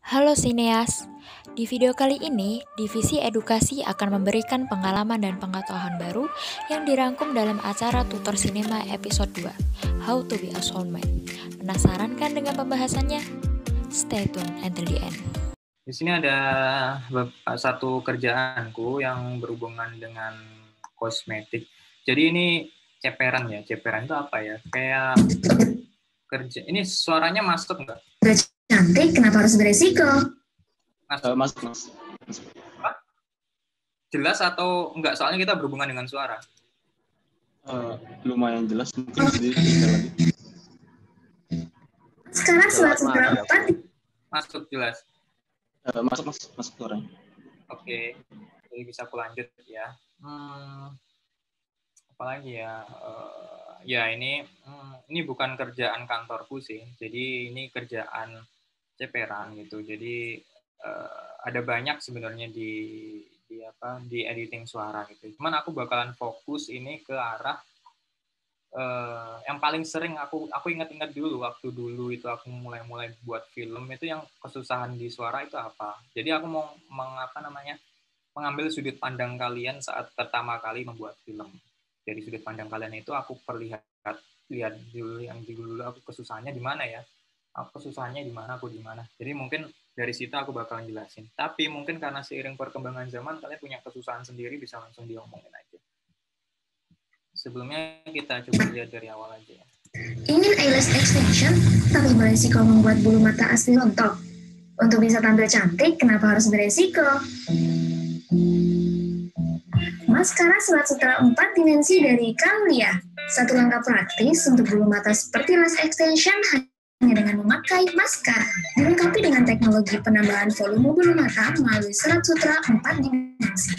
Halo Sineas, di video kali ini, Divisi Edukasi akan memberikan pengalaman dan pengetahuan baru yang dirangkum dalam acara Tutor Sinema episode 2, How to be a Soulmate. Penasaran kan dengan pembahasannya? Stay tune until the end. Di sini ada satu kerjaanku yang berhubungan dengan kosmetik. Jadi ini ceperan ya. Ceperan itu apa ya? Kayak kerja. Ini suaranya masuk nggak? Cantik, kenapa harus beresiko? Masuk. Jelas atau enggak? Soalnya kita berhubungan dengan suara. Lumayan jelas, mungkin sedikit lagi. Sekarang suara masuk jelas. Masuk suara. Oke, jadi bisa aku lanjut ya. Apalagi ya? Ya ini bukan kerjaan kantorku sih. Jadi ini kerjaan ceperan gitu. Jadi ada banyak sebenarnya di editing suara gitu. Cuman aku bakalan fokus ini ke arah yang paling sering aku ingat-ingat dulu waktu dulu itu aku mulai buat film itu yang kesusahan di suara itu apa. Jadi aku mau mengambil sudut pandang kalian saat pertama kali membuat film. Dari sudut pandang kalian itu aku lihat dulu yang dulu aku kesusahannya di mana ya. Aku kesusahannya di mana, aku di mana. Jadi mungkin dari situ aku bakalan jelasin. Tapi mungkin karena seiring perkembangan zaman kalian punya kesusahan sendiri bisa langsung diomongin aja. Sebelumnya kita coba lihat dari awal aja ya. Ingin eyelash extension, tapi beresiko membuat bulu mata asli rontok. Untuk bisa tampil cantik, kenapa harus beresiko? Maskara Selat Sutera 4 dimensi dari Camblia. Satu langkah praktis untuk bulu mata seperti lash extension hanya dengan memakai maskara. Dilengkapi dengan teknologi penambahan volume bulu mata melalui serat sutera 4 dimensi.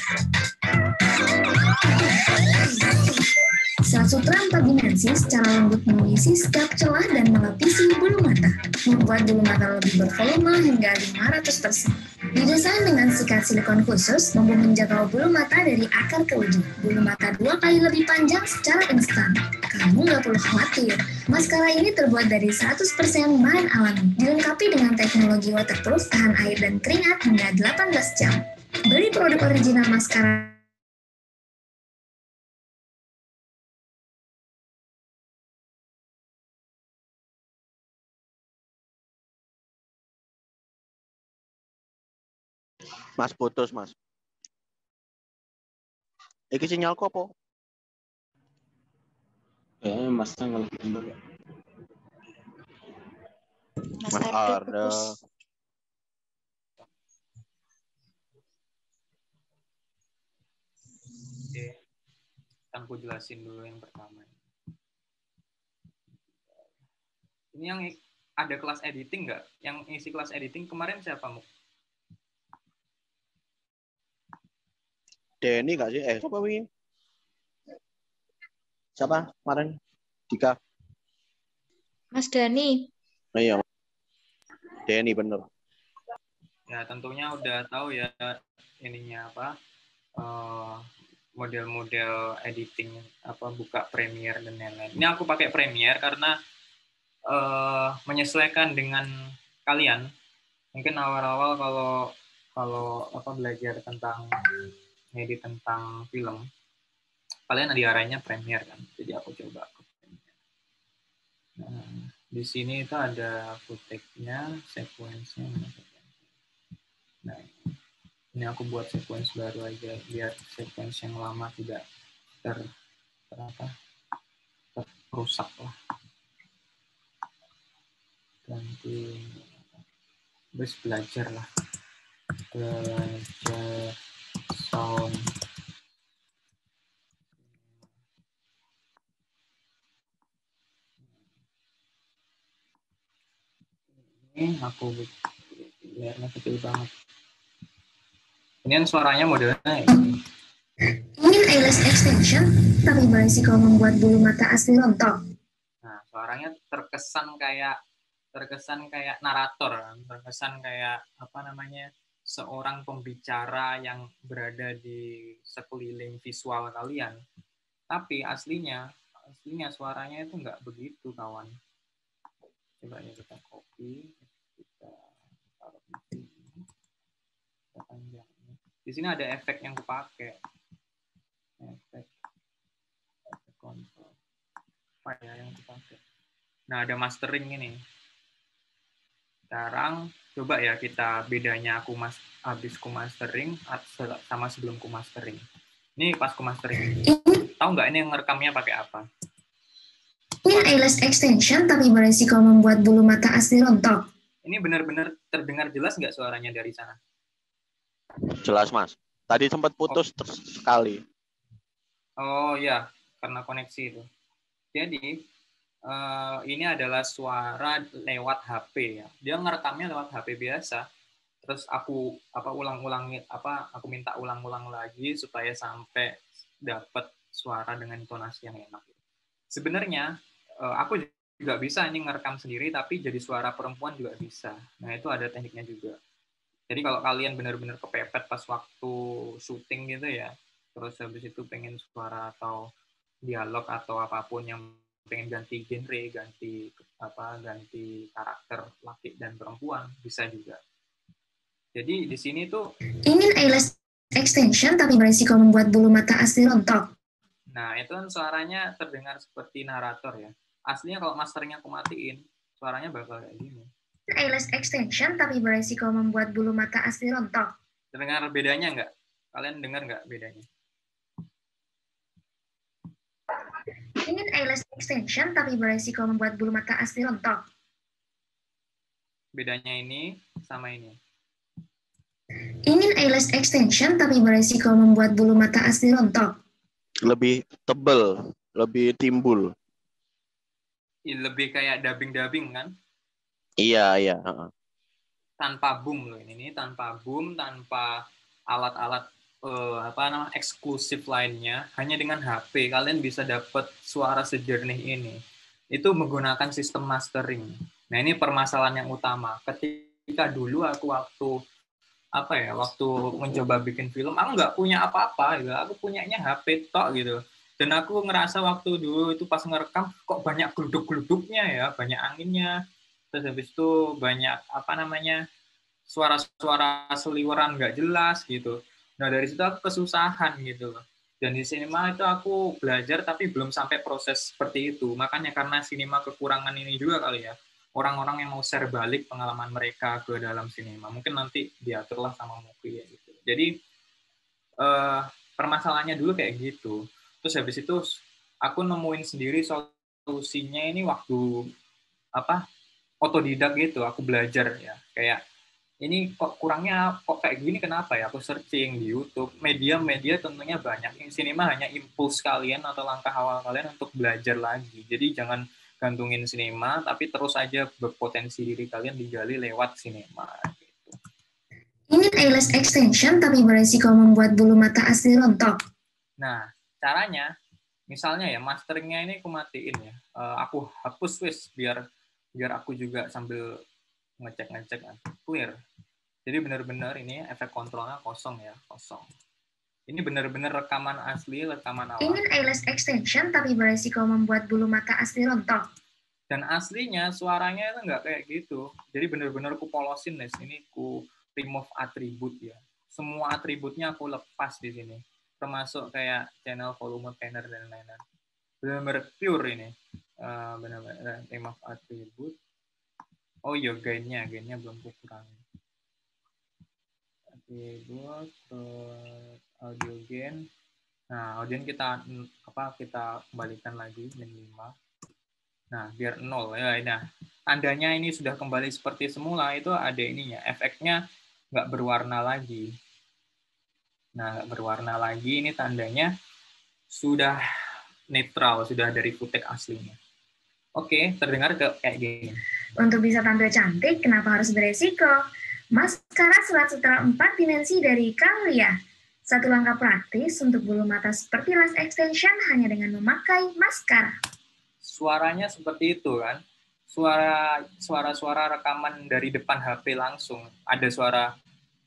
Serat sutera 4 dimensi secara lembut mengisi setiap celah dan melapisi bulu mata, membuat bulu mata lebih bervolume hingga 500%. Didesain dengan sikat silikon khusus, mampu menjangkau bulu mata dari akar ke ujung. Bulu mata 2 kali lebih panjang secara instan. Kamu nggak perlu khawatir. Maskara ini terbuat dari 100% bahan alami, dilengkapi dengan teknologi waterproof, tahan air dan keringat hingga 18 jam. Beli produk original maskara Mas putus, Mas. Iki sinyalku apa? Masnya nggak bener ya. Mas Arda. Oke, aku jelasin dulu yang pertama. Ini yang ada kelas editing nggak? Yang isi kelas editing kemarin siapa, Mu? Denny nggak sih? Siapa ini? Siapa kemarin? Dika. Mas Dani. Oh, iya. Denny bener. Ya tentunya udah tahu ya ininya apa model-model editing buka Premiere dan lain-lain. Ini aku pakai Premiere karena menyesuaikan dengan kalian. Mungkin awal-awal kalau belajar tentang edit tentang film, kalian diarahnya Premiere kan. Jadi aku coba ke Premiere. Nah, di sini itu ada footage-nya, sequence-nya. Nah, ini aku buat sequence baru aja biar sequence yang lama tidak terrusak lah. Ganti terus belajar sound. Ini aku biarnya kecil banget. Ini kan suaranya modelnya ini. ingin eyelash extension, tapi beresiko membuat bulu mata asli rontok. Nah, suaranya terkesan kayak narator, terkesan kayak seorang pembicara yang berada di sekeliling visual kalian. Tapi aslinya suaranya itu nggak begitu, kawan. Coba ya kita copy, kita taruh di sini. Di sini ada efek yang kupakai. Efek kontrol. Apa ya yang kupakai? Nah, ada mastering ini. Sekarang coba ya kita bedanya habis ku mastering sama sebelum ku mastering. Ini pas ku mastering. Tahu nggak ini yang ngerekamnya pakai apa? Ini eyelash extension tapi beresiko membuat bulu mata asli rontok. Ini benar-benar terdengar jelas nggak suaranya dari sana? Jelas, Mas. Tadi sempat putus sekali. Oh ya, karena koneksi itu. Jadi ini adalah suara lewat HP ya. Dia ngerekamnya lewat HP biasa. Terus aku aku minta ulang-ulang lagi supaya sampai dapat suara dengan intonasi yang enak. Sebenarnya aku juga bisa ini ngerekam sendiri, tapi jadi suara perempuan juga bisa. Nah, itu ada tekniknya juga. Jadi kalau kalian benar-benar kepepet pas waktu syuting gitu ya, terus habis itu pengen suara atau dialog atau apapun yang pengen ganti genre, ganti karakter laki dan perempuan, bisa juga. Jadi di sini tuh Ingin eyelash extension tapi beresiko membuat bulu mata asli rontok. nah, itu kan suaranya terdengar seperti narator ya. Aslinya kalau masternya aku matiin, suaranya bakal kayak gini. Eyelash extension tapi beresiko membuat bulu mata asli rontok. Dengar bedanya nggak? Kalian dengar nggak bedanya? Ingin eyelash extension tapi beresiko membuat bulu mata asli rontok. Bedanya ini sama ini. Ingin eyelash extension tapi beresiko membuat bulu mata asli rontok. Lebih tebel, lebih timbul. Lebih kayak dubbing kan? Iya. Tanpa boom loh ini tanpa boom, tanpa alat-alat eksklusif lainnya, hanya dengan HP kalian bisa dapat suara sejernih ini. Itu menggunakan sistem mastering. Nah, ini permasalahan yang utama. Ketika dulu aku waktu mencoba bikin film, aku nggak punya apa-apa gitu. Aku punyanya HP tok gitu. Dan aku ngerasa waktu dulu itu pas ngerekam kok banyak geluduk-geluduknya ya, banyak anginnya. Terus habis itu banyak suara-suara seliweran nggak jelas gitu. Nah, dari situ aku kesusahan gitu loh. Dan di sinema itu aku belajar tapi belum sampai proses seperti itu. Makanya karena sinema kekurangan ini juga kali ya. Orang-orang yang mau share balik pengalaman mereka ke dalam sinema. Mungkin nanti diaturlah sama Mufi ya gitu. Jadi permasalahannya dulu kayak gitu. Terus habis itu aku nemuin sendiri solusinya ini waktu otodidak gitu. Aku belajar ya. Kayak ini kok kurangnya kok kayak gini, kenapa ya? Aku searching di YouTube, media tentunya banyak. Ini sinema hanya impuls kalian atau langkah awal kalian untuk belajar lagi. Jadi jangan gantungin sinema, tapi terus aja berpotensi diri kalian digali lewat sinema. Gitu. Ingin eyelash extension tapi beresiko membuat bulu mata asli rontok. Nah, caranya, misalnya ya masteringnya ini aku matiin ya. Aku hapus biar aku juga sambil ngecek clear. Jadi benar-benar ini efek kontrolnya kosong. Ini benar-benar rekaman asli, rekaman awal. Ingin eyelash extension tapi beresiko membuat bulu mata asli rontok. Dan aslinya suaranya itu nggak kayak gitu. Jadi benar-benar ku polosin nih. Ini ku remove atribut ya. Semua atributnya aku lepas di sini. Termasuk kayak channel, volume, tenor dan lain-lain. Benar-benar pure ini. Benar-benar remove atribut. Oh iya, gainnya belum ku kurangi. Atribut, audio gain. Nah, audio kita kembalikan lagi min 5. Nah, biar 0 ya. Nah, tandanya ini sudah kembali seperti semula, itu ada ininya, efeknya nggak berwarna lagi. Nah, nggak berwarna lagi, ini tandanya sudah netral, sudah dari footage aslinya. Oke, terdengar kayak gini. Untuk bisa tampil cantik, kenapa harus beresiko? Maskara selat sutera 4 dimensi dari Kalia. Satu langkah praktis untuk bulu mata seperti lash extension hanya dengan memakai maskara. Suaranya seperti itu kan. Suara rekaman dari depan HP langsung. Ada suara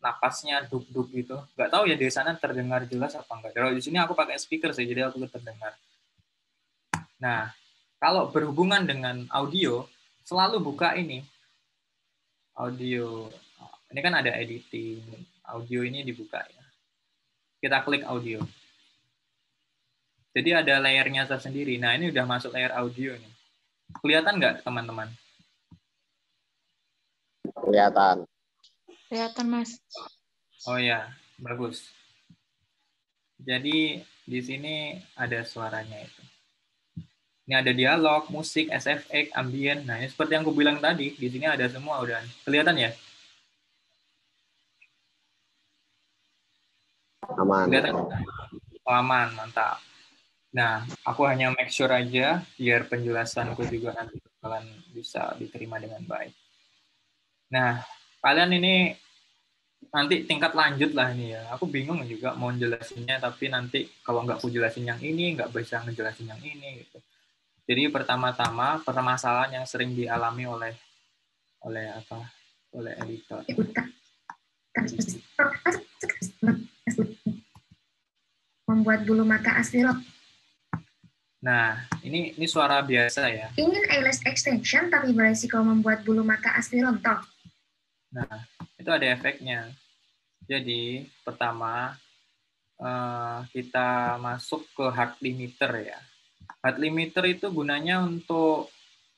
napasnya duk-duk gitu. Nggak tahu ya di sana terdengar jelas apa enggak. Kalau di sini aku pakai speaker sih, jadi aku terdengar. Nah, kalau berhubungan dengan audio, selalu buka ini. Audio. Ini kan ada editing. Audio ini dibuka ya. Kita klik audio. Jadi ada layernya tersendiri. Nah, ini udah masuk layer audio nih. Kelihatan nggak, teman-teman? Kelihatan. Kelihatan, Mas. Oh ya, bagus. Jadi di sini ada suaranya itu. Ini ada dialog, musik, SFX, ambient. Nah, ini seperti yang aku bilang tadi, di sini ada semua udah. Kelihatan ya? Aman. Kelihatan? Oh, aman, mantap. Nah, aku hanya make sure aja biar penjelasanku juga nanti bakalan bisa diterima dengan baik. Nah, kalian ini nanti tingkat lanjut lah ini ya. Aku bingung juga mau jelasinnya, tapi nanti kalau nggak aku jelasin yang ini, nggak bisa ngejelasin yang ini gitu. Jadi pertama-tama permasalahan yang sering dialami oleh editor. Membuat bulu mata asli rontok. Nah, ini suara biasa ya. Ingin eyelash extension tapi beresiko membuat bulu mata asli rontok. Nah, itu ada efeknya. Jadi, pertama kita masuk ke heart limiter ya. Heart limiter itu gunanya untuk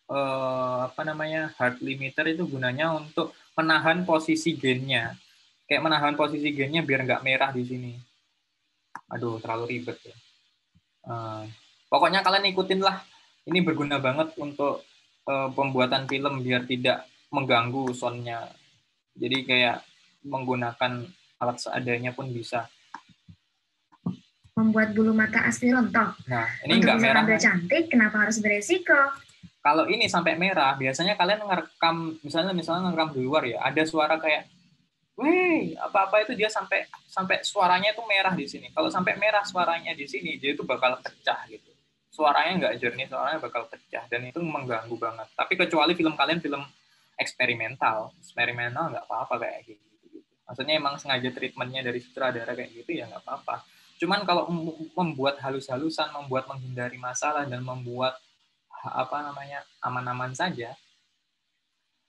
heart limiter itu gunanya untuk menahan posisi gennya. Kayak menahan posisi gennya biar nggak merah di sini. Aduh, terlalu ribet ya. Pokoknya kalian ikutin lah. Ini berguna banget untuk pembuatan film biar tidak mengganggu soundnya. Jadi kayak menggunakan alat seadanya pun bisa. Membuat bulu mata asli rontok. Nah, ini nggak merah. Untuk cantik, kenapa harus beresiko? Kalau ini sampai merah, biasanya kalian ngerekam, misalnya ngerekam di luar ya, ada suara kayak, weh, apa-apa itu dia sampai suaranya itu merah di sini. Kalau sampai merah suaranya di sini, dia itu bakal pecah gitu. Suaranya nggak jernih, suaranya bakal pecah, dan itu mengganggu banget. Tapi kecuali film kalian film eksperimental nggak apa-apa kayak gitu. Maksudnya emang sengaja treatmentnya dari sutradara kayak gitu ya nggak apa-apa. Cuman kalau membuat halus-halusan, membuat menghindari masalah dan membuat aman-aman saja,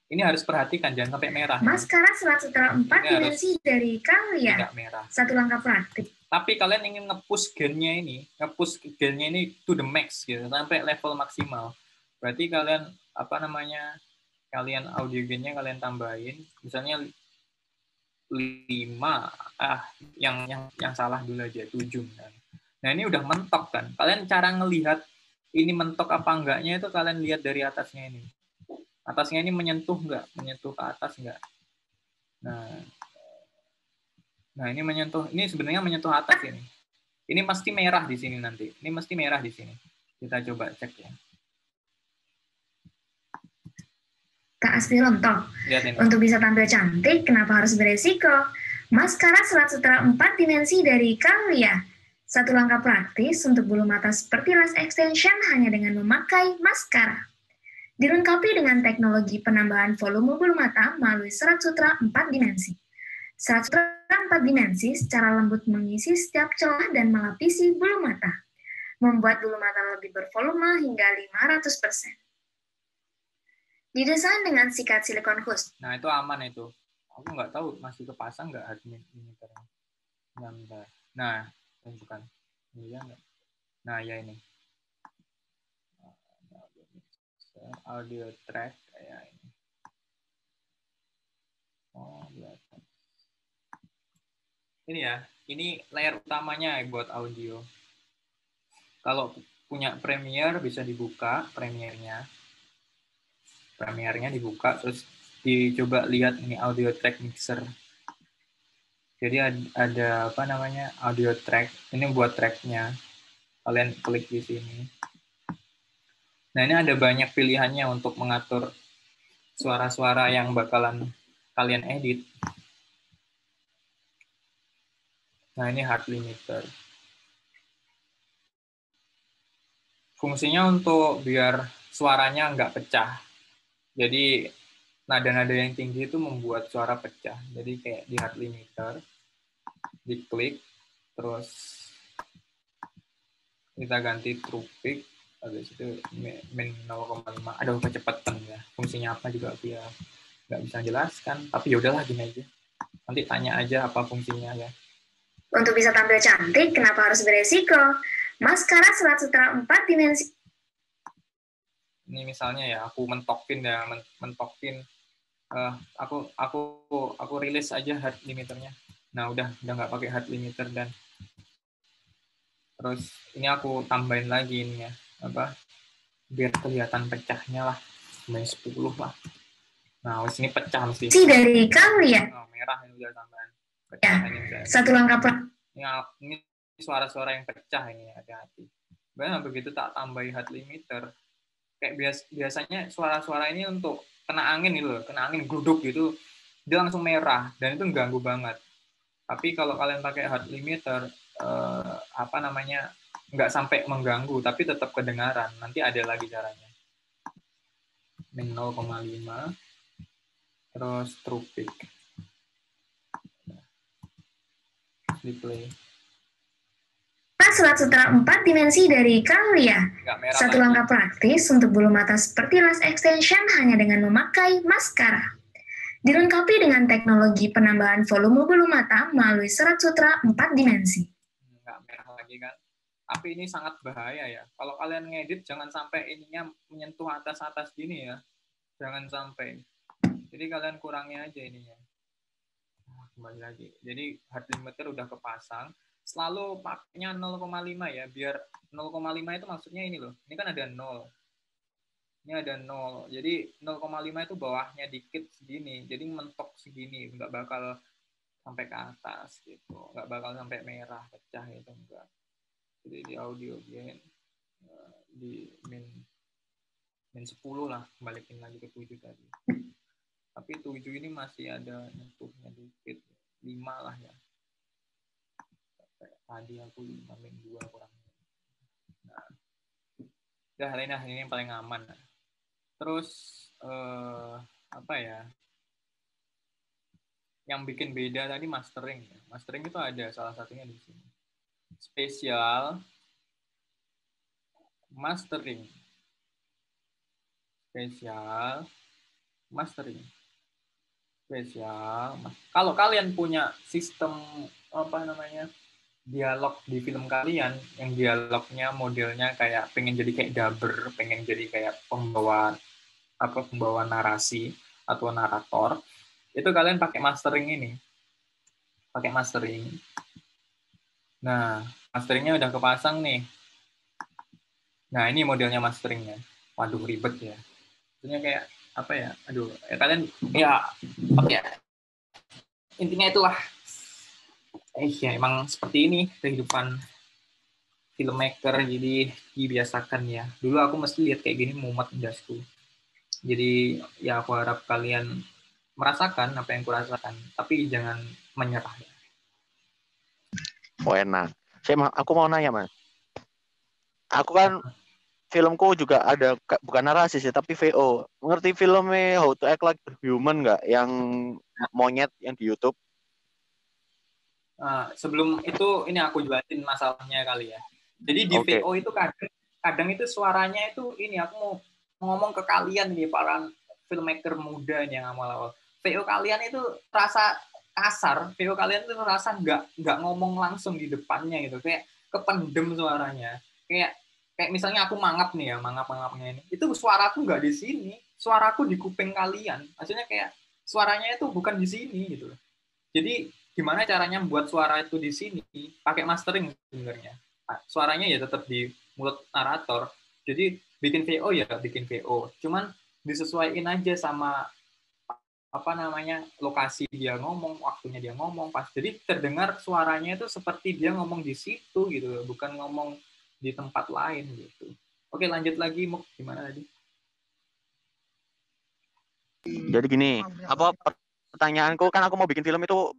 ini harus perhatikan jangan sampai merah. Maskara serat sutera 4 dimensi dari kalian. Tidak merah. Satu langkah praktik. Tapi kalian ingin nge-push gennya ini to the max gitu, sampai level maksimal. Berarti kalian kalian audio gennya kalian tambahin, misalnya 5, yang salah dulu aja 7 kan. Nah, ini udah mentok kan. Kalian cara ngelihat ini mentok apa enggaknya itu kalian lihat dari atasnya ini. Atasnya ini menyentuh nggak? Menyentuh ke atas nggak? Nah, ini menyentuh. Ini sebenarnya menyentuh atas ini. Ini pasti merah di sini nanti. Ini mesti merah di sini. Kita coba cek ya. Tak asli rontok. Untuk bisa tampil cantik, kenapa harus beresiko? Maskara serat sutera 4 dimensi dari Kalia. Satu langkah praktis untuk bulu mata seperti lash extension hanya dengan memakai maskara. Dilengkapi dengan teknologi penambahan volume bulu mata melalui serat sutera 4 dimensi. Serat sutera 4 dimensi secara lembut mengisi setiap celah dan melapisi bulu mata. Membuat bulu mata lebih bervolume hingga 500%. Didesain dengan sikat silikon khusus. Nah, itu aman itu. Aku nggak tahu masih kepasang nggak heart limiternya. Nah, bukan. Iya nggak? Nah, ya ini. Audio track kayak ini. Oh, kelihatan. Ini ya. Ini layar utamanya buat audio. Kalau punya Premiere bisa dibuka Premiere-nya. Premiere-nya dibuka, terus dicoba lihat ini audio track mixer. Jadi ada audio track. Ini buat tracknya. Kalian klik di sini. Nah, ini ada banyak pilihannya untuk mengatur suara-suara yang bakalan kalian edit. Nah, ini heart limiter. Fungsinya untuk biar suaranya nggak pecah. Jadi nada-nada yang tinggi itu membuat suara pecah. Jadi kayak di heart limiter, diklik, terus kita ganti true peak, habis itu min 0,5. Aduh, kecepatan ya. Fungsinya apa juga dia nggak bisa jelaskan. Tapi ya udahlah gini aja. Nanti tanya aja apa fungsinya ya. Untuk bisa tampil cantik, kenapa harus beresiko? Maskara Serat Sutra 4 dimensi. Ini misalnya ya, aku mentokin aku rilis aja heart limiternya. Nah, udah nggak pakai heart limiter, dan terus ini aku tambahin lagi ini ya, apa? Biar kelihatan pecahnya lah, main 10 lah. Nah, ini pecah mesti. Dari Kalia. Oh, merah ini udah tambahan. Ya, Pecah ini udah. satu langkah Ini suara-suara yang pecah ini, hati-hati. Nah, begitu tak tambahi heart limiter, kayak biasanya suara-suara ini untuk kena angin gitu loh, kena angin gluduk gitu, dia langsung merah dan itu mengganggu banget. Tapi kalau kalian pakai heart limiter, nggak sampai mengganggu, tapi tetap kedengaran. Nanti ada lagi caranya. Min 0,5, terus true peak. Di play. Serat Sutra 4 dimensi dari Kalia. Satu lagi. langkah praktis untuk bulu mata seperti lash extension hanya dengan memakai maskara. Dilengkapi dengan teknologi penambahan volume bulu mata melalui Serat Sutra 4 dimensi. Nggak merah lagi kan? Tapi ini sangat bahaya ya. Kalau kalian ngedit, jangan sampai ininya menyentuh atas-atas gini ya. Jangan sampai. Jadi kalian kurangi aja ininya. Kembali lagi. Jadi heart limiter udah kepasang. Selalu pakainya 0,5 ya. Biar 0,5 itu maksudnya ini loh. Ini kan ada 0. Ini ada 0. Jadi 0,5 itu bawahnya dikit segini. Jadi mentok segini. Nggak bakal sampai ke atas gitu. Nggak bakal sampai merah, pecah itu enggak. Jadi di audio gain di min 10 lah, balikin lagi ke 7 tadi. Tapi 7 ini masih ada nyentuhnya dikit, 5 lah ya. Tadi aku 5 min 2 kurang. Nah, ini yang paling aman. Terus apa ya? Yang bikin beda tadi mastering. Mastering itu ada salah satunya di sini. Spesial mastering. Spesial. Kalau kalian punya sistem dialog di film kalian yang dialognya modelnya kayak pengen jadi kayak dubber, pengen jadi kayak pembawa narasi atau narator, itu kalian pakai mastering. Nah, masteringnya udah kepasang nih. Nah, ini modelnya masteringnya. Waduh, ribet ya. Maksudnya kayak apa ya? Aduh, kalian ya apa ya? Intinya itulah. Ya emang seperti ini kehidupan filmmaker, jadi dibiasakan ya. Dulu aku mesti lihat kayak gini mumet jasku. Jadi ya aku harap kalian merasakan apa yang kurasakan, tapi jangan menyerah ya. Oh enak. Aku mau nanya mas. Aku kan filmku juga ada bukan narasi sih tapi VO. Ngerti filmnya How to Act Like a Human nggak? Yang monyet yang di YouTube? Sebelum itu ini aku jelasin masalahnya kali ya. Jadi di VO itu kadang itu suaranya itu ini aku mau ngomong ke kalian nih para filmmaker muda yang awal-awal. VO kalian itu terasa kasar, VO kalian itu terasa nggak ngomong langsung di depannya gitu, kayak kependem suaranya. Kayak misalnya aku mangap nih ya, mangap-mangapnya ini. Itu suaraku nggak di sini, suaraku di kuping kalian. Maksudnya kayak suaranya itu bukan di sini gitu. Jadi gimana caranya buat suara itu di sini? Pakai mastering sebenarnya. Suaranya ya tetap di mulut narator. Jadi bikin VO ya bikin VO. Cuman disesuaikan aja sama lokasi dia ngomong, waktunya dia ngomong pas. Jadi terdengar suaranya itu seperti dia ngomong di situ gitu, bukan ngomong di tempat lain gitu. Oke, lanjut lagi, Muk. Gimana tadi? Jadi gini, pertanyaanku kan aku mau bikin film itu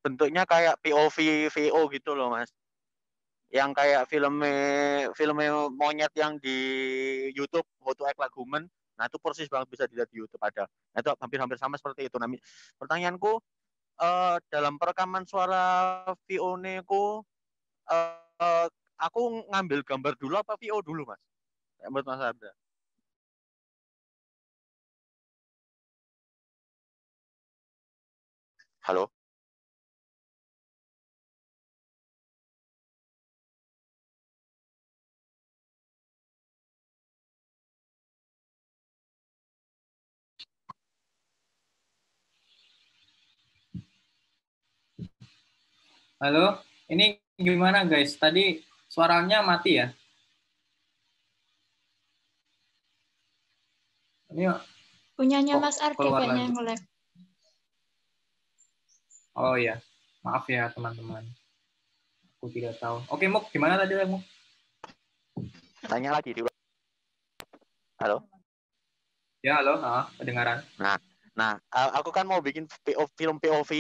bentuknya kayak POV VO gitu loh, Mas. Yang kayak filmnya monyet yang di YouTube How to Act Like Human. Nah, itu persis banget bisa dilihat di YouTube ada. Nah, itu hampir-hampir sama seperti itu. Nah, pertanyaanku dalam perekaman suara VO-ku aku ngambil gambar dulu apa VO dulu, Mas? Menurut Mas Abda. Halo? Halo, ini gimana guys? Tadi suaranya mati ya? Ini Punyanya kok Mas Ardi keluar kayaknya lagi? yang nge-lag. Oh ya, maaf ya teman-teman. Aku tidak tahu. Oke, Muk, gimana tadi Muk? Tanya lagi di halo. Ya, halo, kedengaran. Nah, aku kan mau bikin film POV.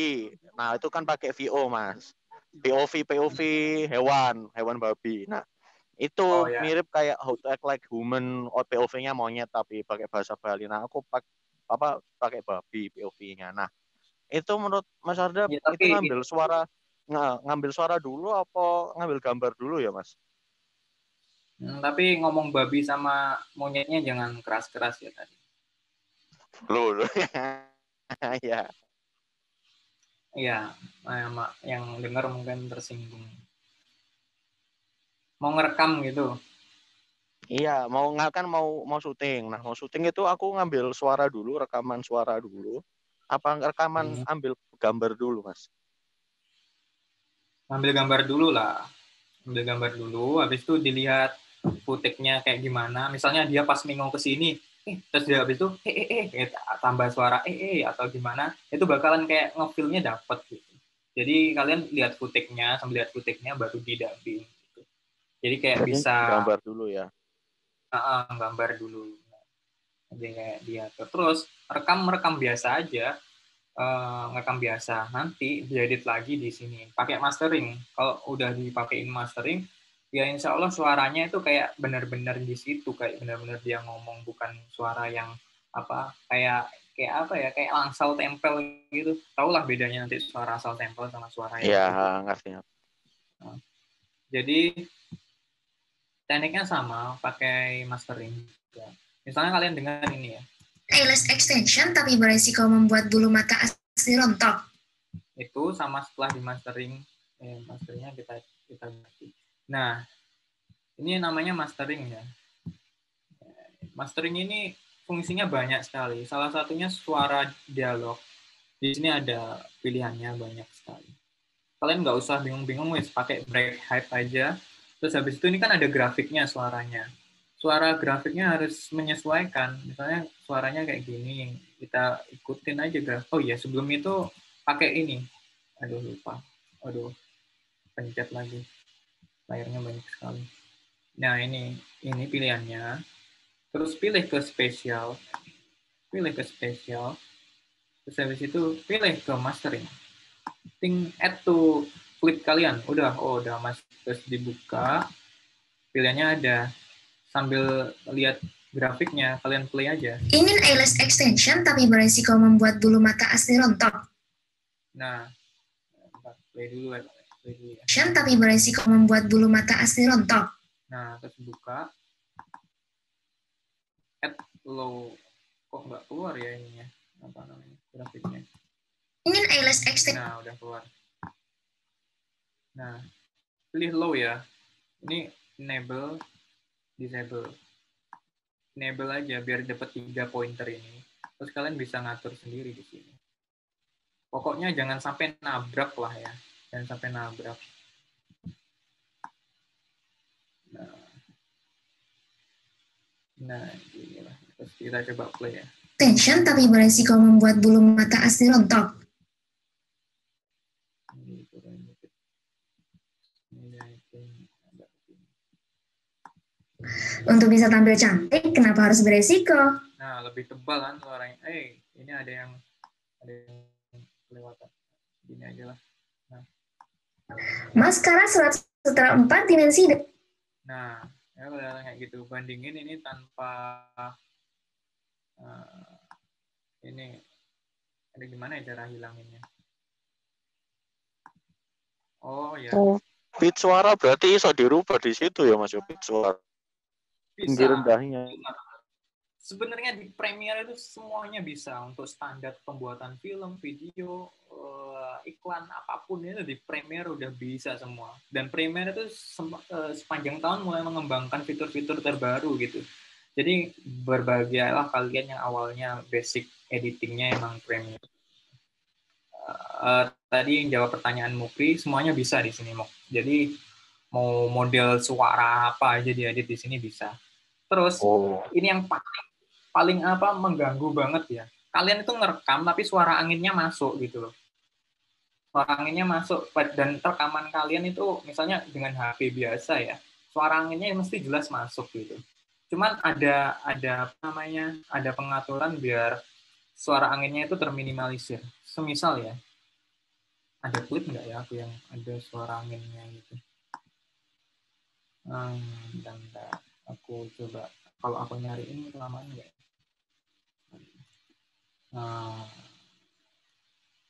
Nah, itu kan pakai VO, Mas. POV hewan babi. Nah, Oh itu ya. mirip kayak How to Act Like Human, POV-nya monyet tapi pakai bahasa Bali. Nah, aku pakai babi POV-nya. Nah, itu menurut Mas Arda Ya, itu tapi ngambil suara dulu apa ngambil gambar dulu ya, Mas? tapi ngomong babi sama monyetnya jangan keras-keras ya tadi. Loh. Ya. Iya, yang dengar mungkin tersinggung. Mau ngerekam gitu. Iya, mau syuting. Nah, mau syuting itu aku ngambil suara dulu, rekaman suara dulu. Apa rekaman Hmm. ambil gambar dulu, Mas? Ambil gambar dulu lah. Ambil gambar dulu, habis itu dilihat footage-nya kayak gimana. Misalnya dia pas minggu ke sini, terus dia habis itu tambah suara atau gimana, itu bakalan kayak ngefeel-nya dapet gitu. Jadi kalian lihat footage-nya, sambil lihat footage-nya baru didubbing gitu. Jadi kayak Jadi bisa gambar dulu ya. gambar dulu. Jadi kayak dia terus rekam biasa aja, ngerekam biasa. Nanti diedit lagi di sini. Pakai mastering. Kalau udah dipakein mastering, ya insya Allah suaranya itu kayak benar-benar di situ, kayak benar-benar dia ngomong, bukan suara yang kayak apa ya, kayak asal tempel gitu. Tahulah bedanya nanti suara asal tempel sama suara yang Iya, hidup. ngerti. Nah, jadi tekniknya sama, pakai mastering. Ya. Misalnya kalian dengar ini ya. Eyelash extension tapi beresiko membuat bulu mata asli rontok. Itu sama setelah di mastering, masternya kita ganti. Nah, ini namanya mastering ya. Mastering ini fungsinya banyak sekali. Salah satunya suara dialog. Di sini ada pilihannya banyak sekali. Kalian nggak usah bingung-bingung, wes pakai break height aja. Terus habis itu ini kan ada grafiknya suaranya. Suara grafiknya harus menyesuaikan. Misalnya suaranya kayak gini, kita ikutin aja grafik. Oh iya, sebelum itu pakai ini. Aduh lupa. Aduh, pencet lagi. Layarnya banyak sekali. Nah, ini pilihannya. Terus pilih ke spesial. Terus habis itu pilih ke mastering. Add to clip kalian. Udah mas. Terus dibuka. Pilihannya ada. Sambil lihat grafiknya, kalian play aja. Ingin eyelash extension tapi beresiko membuat bulu mata asli rontok. Nah, play dulu ya. Tapi beresiko membuat bulu mata asli rontok. Nah, terus buka. Add low. Kok nggak keluar ya ininya? Apa namanya? Grafiknya. Ingin eyelash extension. Nah, udah keluar. Nah, pilih low ya. Ini enable, disable. Enable aja biar dapat 3 pointer ini. Terus kalian bisa ngatur sendiri di sini. Pokoknya jangan sampai nabrak lah ya. Jangan sampai nabrak. Nah, inilah. Terus kita coba play ya. Tension tapi beresiko membuat bulu mata asli rontok. Untuk bisa tampil cantik, kenapa harus beresiko? Nah, lebih tebal kan suaranya. Ini ada yang kelewatan. Gini aja lah. Nah. Maskara sutra 4 dimensi. Nah, ya kalau kayak gitu. Bandingin ini tanpa ini. Ada gimana ya cara hilanginnya? Oh ya. Pitch suara berarti iso dirubah di situ ya, Mas. Pitch suara. Tinggi Bisa. rendahnya. Sebenarnya di Premiere itu semuanya bisa, untuk standar pembuatan film, video, iklan, apapun itu di Premiere udah bisa semua. Dan Premiere itu sepanjang tahun mulai mengembangkan fitur-fitur terbaru gitu. Jadi berbahagialah kalian yang awalnya basic editingnya emang Premiere. tadi yang jawab pertanyaan Mukri, semuanya bisa di sini, Mok. Jadi mau model suara apa aja diedit di sini bisa. Terus ini yang paling mengganggu banget ya. Kalian itu ngerekam tapi suara anginnya masuk gitu loh. Suara anginnya masuk dan rekaman kalian itu misalnya dengan HP biasa ya, suara anginnya mesti jelas masuk gitu. Cuman ada ada pengaturan biar suara anginnya itu terminimalisir. Semisal ya, ada klip nggak ya aku yang ada suara anginnya gitu. Dan aku coba, kalau aku nyariin kelamaan nggak?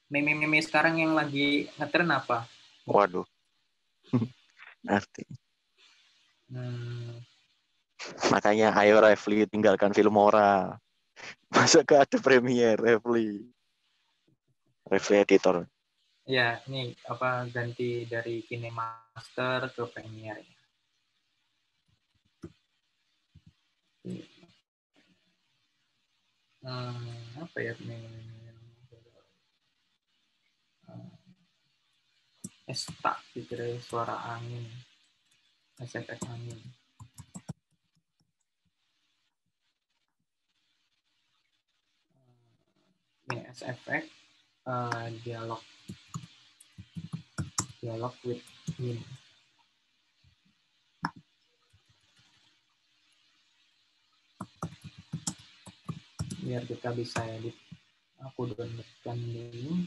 Meme-meme sekarang yang lagi ngetren apa? Waduh. Ngerti. Makanya ayo Refli tinggalkan Filmora. Masuk ke Adobe Premiere, Refli editor. Ya, ini ganti dari KineMaster ke Premiere. Apa ya tak dikira suara angin, efek angin. Ini efek dialog with wind. Biar kita bisa edit. Aku downloadkan dulu.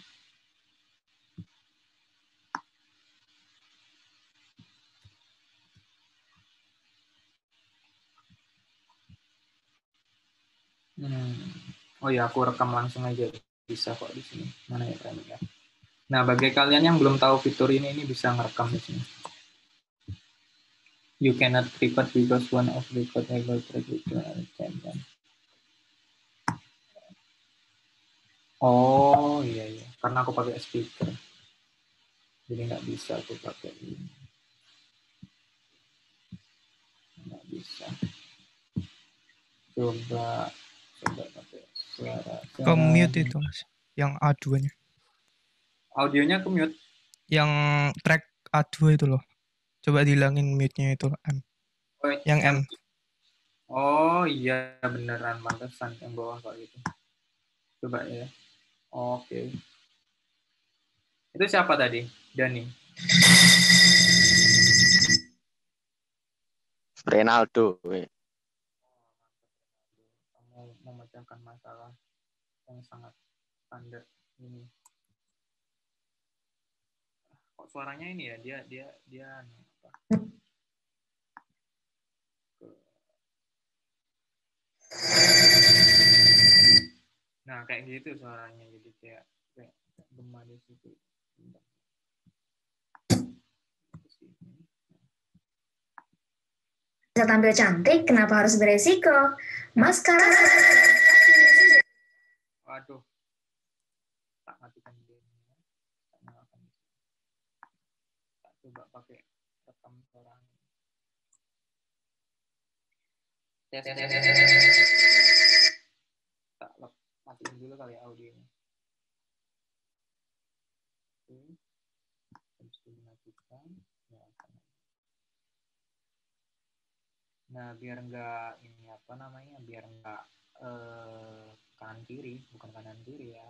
Oh ya, aku rekam langsung aja bisa kok di sini. Mana ya Premiere? Nah, bagi kalian yang belum tahu fitur ini bisa ngerekam di sini. You cannot record because one of the recordable track is attendant. Oh iya, karena aku pakai speaker, jadi nggak bisa aku pakai ini. Nggak bisa. Coba pakai suara. Ke mute itu Mas, yang A2-nya. Audionya ke mute. Yang track A2 itu loh. Coba dihilangin mute-nya itu M. Yang M. Oh iya beneran, pantesan yang bawah kayak gitu. Coba ya. Oke. Itu siapa tadi? Dani. Renaldo. Kamu memecahkan masalah yang sangat standar ini. Kok suaranya ini ya? Dia apa? Nah, kayak gitu suaranya, jadi kayak gema di situ. Bisa tampil cantik, kenapa harus beresiko? Maskara. Waduh. Tak matikan dia. Tak nyalakan. Tak coba pakai rekam suara. Tak matiin dulu kali ya audionya. Habis dimatikan. Nah, biar nggak biar nggak kanan kiri, bukan kanan kiri ya,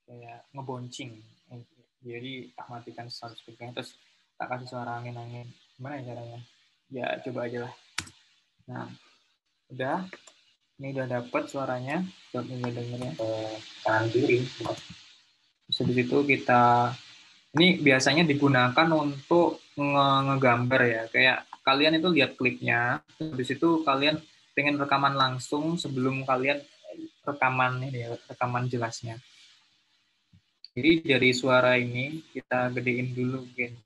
kayak ngeboncing. Jadi tak matikan sound speaker, terus tak kasih suara angin-angin. Gimana ya caranya? Ya coba aja lah. Nah, udah. Ini udah dapet suaranya, buat dengernya kanan kiri. Terus habis itu ini biasanya digunakan untuk ngegambar ya, kayak kalian itu lihat klipnya, habis itu kalian pengen rekaman langsung sebelum kalian rekaman jelasnya. Jadi dari suara ini kita gedein dulu gain.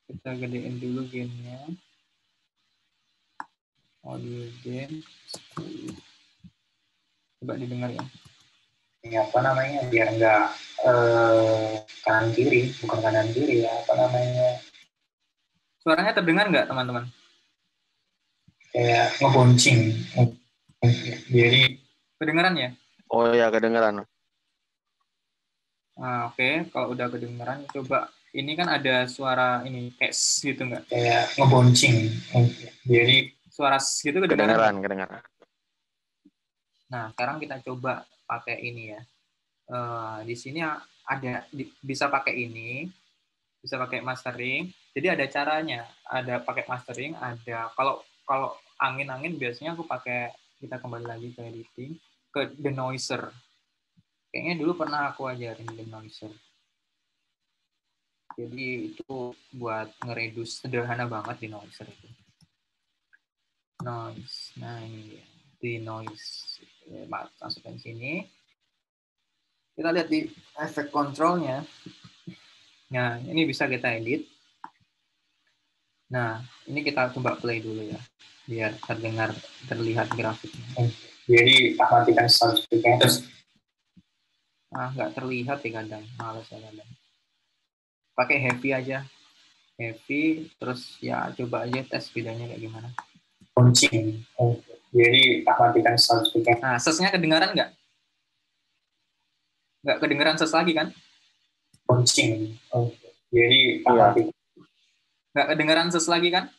Kita gedein dulu gainnya. Audio gain 10. Coba didengar ya. Ini biar nggak kanan kiri, bukan kanan kiri ya, suaranya terdengar nggak teman-teman? Kayak ngeboncing. Jadi kedengeran ya? Oh ya, kedengeran. Nah, oke, kalau udah kedengeran, coba ini kan ada suara ini kayak gitu nggak? Kayak ngeboncing. Jadi suara gitu kedengeran nggak? Kedengaran. Nah, sekarang kita coba pakai ini ya. Di sini ada bisa pakai ini, bisa pakai mastering. Jadi ada caranya. Ada pakai mastering, ada kalau kalau angin-angin biasanya kita kembali lagi ke editing, ke denoiser. Kayaknya dulu pernah aku ajarin denoiser. Jadi itu buat ngeredus sederhana banget denoiser itu. Noise. Nah ini dia. Denoise. Masukkan sini. Kita lihat di efek kontrolnya. Nah, ini bisa kita edit. Nah, ini kita coba play dulu ya. Biar terlihat grafiknya. Jadi, matikan sound speaker. Terus, nggak terlihat ya kadang. Males ya kadang. Pakai heavy aja. Heavy, terus ya coba aja tes bedanya kayak gimana. Kuncing. Jadi, matikan sound speaker. Nah, sesnya kedengaran nggak? Nggak kedengaran ses lagi kan? Kuncing. Jadi, matikan. Nggak kedengaran ses lagi kan?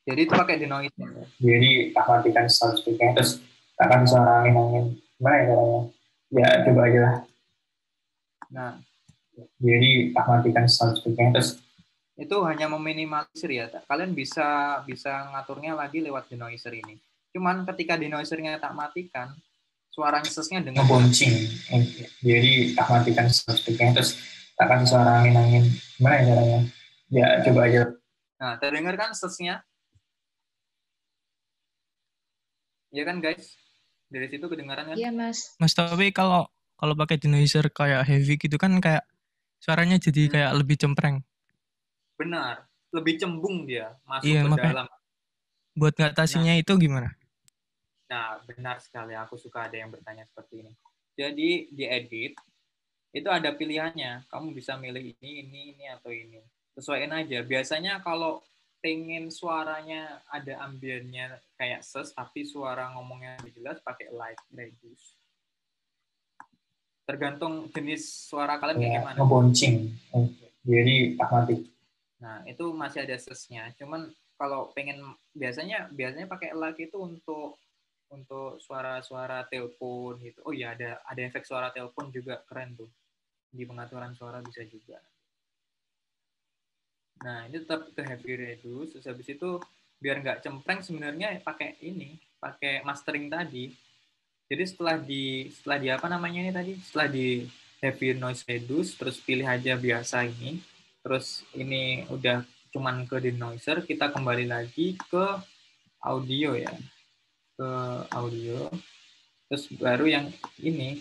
Jadi itu pakai denoise. Jadi matikan sound speaker. Terus akan suara angin-angin. Gimana ya caranya? Ya coba aja lah. Nah, jadi matikan sound speaker. Terus itu hanya meminimalisir ya. Kalian bisa ngaturnya lagi lewat denoiser ini. Cuman ketika denoisernya tak matikan, suara sesnya dengan boncing. Jadi matikan sound speaker. Terus akan suara angin-angin. Gimana ya caranya? Ya coba aja. Nah, terdengar kan sesnya? Iya kan guys? Dari situ kedengaran kan? Iya, Mas. Mas, tapi kalau pakai denoiser kayak heavy gitu kan kayak suaranya jadi kayak lebih cempreng. Benar, lebih cembung dia masuk Iya, ke makanya dalam. buat ngatasinnya itu gimana? Nah, benar sekali. Aku suka ada yang bertanya seperti ini. Jadi di edit itu ada pilihannya. Kamu bisa milih ini atau ini. Sesuaiin aja. Biasanya kalau pengen suaranya ada ambiennya kayak ses, tapi suara ngomongnya lebih jelas pakai light reduce. Tergantung jenis suara kalian kayak gimana. Ngeboncing. Jadi mati. Nah, itu masih ada sesnya. Cuman kalau pengen biasanya pakai lag itu untuk suara-suara telepon gitu. Oh iya, ada efek suara telepon juga, keren tuh. Di pengaturan suara bisa juga. Nah, ini tetap ke heavy reduce. Terus habis itu biar nggak cempreng sebenarnya pakai mastering tadi. Jadi setelah di apa namanya ini tadi? Setelah di heavy noise reduce, terus pilih aja biasa ini. Terus ini udah cuman ke denoiser, kita kembali lagi ke audio ya. Ke audio. Terus baru yang ini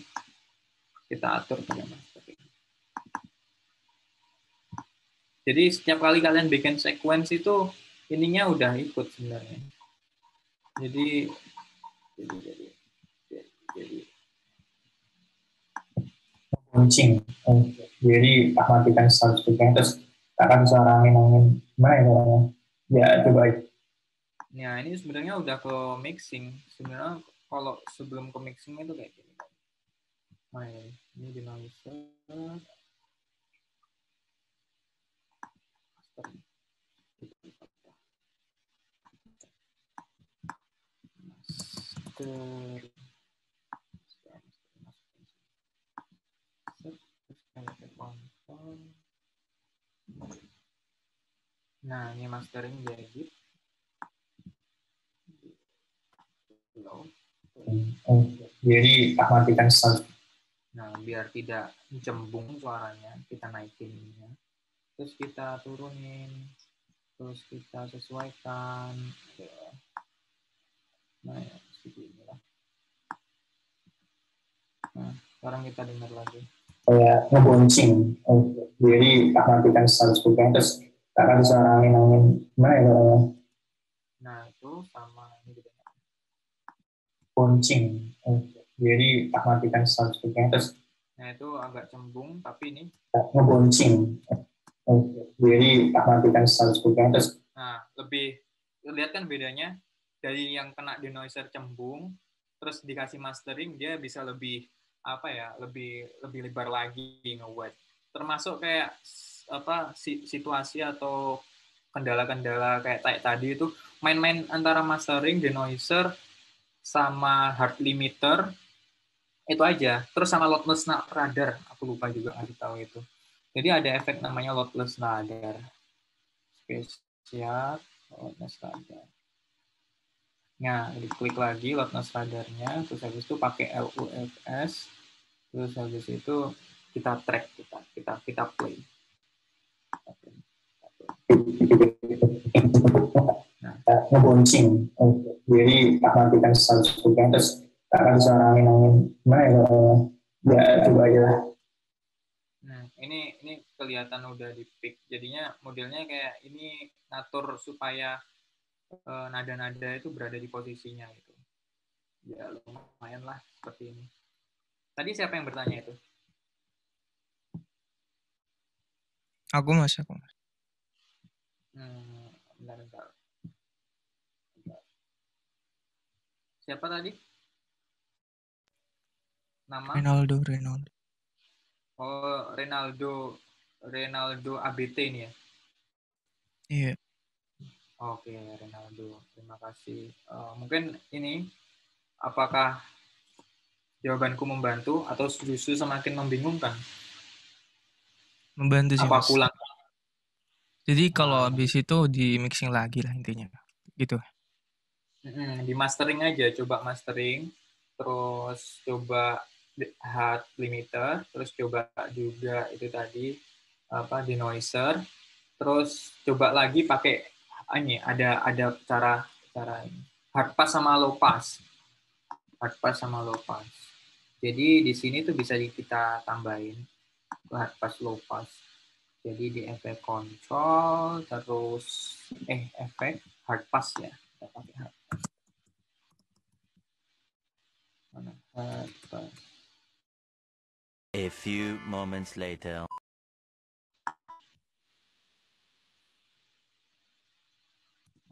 kita atur pakai mastering. Jadi setiap kali kalian bikin sequence itu ininya udah ikut sebenarnya. Jadi kuncing. Jadi matikan sound speaker. Terus akan suara angin-angin. Gimana ya caranya? Ya coba aja. Nah ini sebenarnya udah ke mixing. Sebenarnya kalau sebelum ke mixing itu kayak gini. Nah ini denoiser. Nah, ini mastering jadi. Jadi matikan sound. Nah, biar tidak cembung suaranya, kita naikin ini. Terus kita turunin. Terus kita sesuaikan. Nah, ya, seperti inilah. Nah, sekarang kita dengar lagi. Kayak ngeboncing. Jadi matikan sound speaker. Terus akan suara angin-angin. Gimana ya caranya? Nah, itu sama ini juga. Boncing. Jadi matikan sound speaker. Terus nah itu agak cembung, tapi ini ngeboncing. Jadi matikan sound speaker. Terus nah, lebih lihat kan bedanya dari yang kena denoiser cembung terus dikasih mastering, dia bisa lebih apa ya, lebih lebar lagi nge-wet. Termasuk kayak situasi atau kendala-kendala kayak tadi itu main-main antara mastering, denoiser, sama hard limiter itu aja. Terus sama loudness radar, aku lupa juga ngasih tahu itu. Jadi ada efek namanya loudness radar. Spesial loudness radar. Nah, diklik lagi loudness radarnya, terus habis itu pakai LUFS, terus habis itu kita track, kita play. Nah, Ngebouncing. Jadi matikan 100%, terus akan suara angin-angin. Ya, coba aja lah. Nah, ini kelihatan udah di pick. Jadinya modelnya kayak ini ngatur supaya nada-nada itu berada di posisinya gitu. Ya lumayan lah seperti ini. Tadi siapa yang bertanya itu? Aku mas. Bentar. Siapa tadi? Nama? Ronaldo. Oh, Ronaldo ABT ini ya? Iya. Oke, Ronaldo. Terima kasih. Mungkin ini, apakah jawabanku membantu atau justru semakin membingungkan? Membantu sih Apa mas. pulang? Jadi kalau habis itu di mixing lagi lah intinya. Gitu. Di mastering aja, coba mastering, terus coba hard limiter, terus coba juga itu tadi denoiser, terus coba lagi pakai ini ada cara ini, hard pass sama low pass. Jadi di sini tuh bisa kita tambahin hard pass low pass. Jadi di efek control terus efek hard pass ya, kita pakai hard pass. A few moments later.